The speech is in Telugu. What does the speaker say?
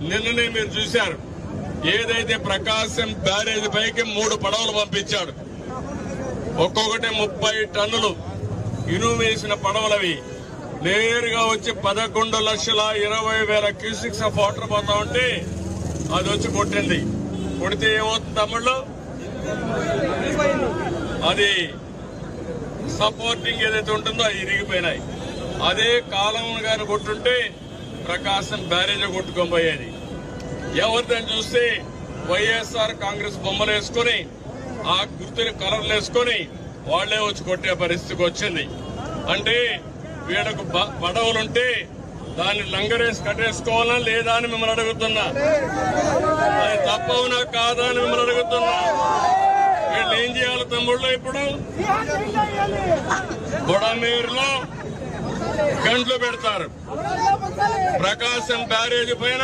నిన్ననే మీరు చూశారు, ఏదైతే ప్రకాశం బ్యారేజ్ పైకి 3 పడవలు పంపించాడు. ఒక్కొక్కటి 30 టన్నులు ఇనుము వేసిన పడవలవి నేరుగా వచ్చి 11,20,000 క్యూసిక్స్ ఆఫ్ వాటర్ పోతా ఉంటే అది వచ్చి కొట్టింది. కొడితే ఏమవుతుంది తమ్ముళ్ళు? అది సపోర్టింగ్ ఏదైతే ఉంటుందో అది ఇరిగిపోయినాయి. అదే కాలం గాని కొట్టుంటే ప్రకాశం బ్యారేజ్ కొట్టుకొని పోయేది. ఎవరిదని చూస్తే వైఎస్ఆర్ కాంగ్రెస్ బొమ్మలు వేసుకుని ఆ గుర్తుని కలర్లు వేసుకుని వాళ్లే వచ్చి కొట్టే పరిస్థితికి వచ్చింది. అంటే వీళ్ళకు పడవలుంటే దాన్ని లంగరేసి కట్టేసుకోవాలా లేదా అని మిమ్మల్ని అడుగుతున్నా. అది తప్పవునా కాదా అని మిమ్మల్ని అడుగుతున్నా. వీళ్ళు ఏం చేయాలి తమ్ముళ్ళు? ఇప్పుడు బుడమేరులో గంటలు పెడతారు. ప్రకాశం బ్యారేజ్ పైన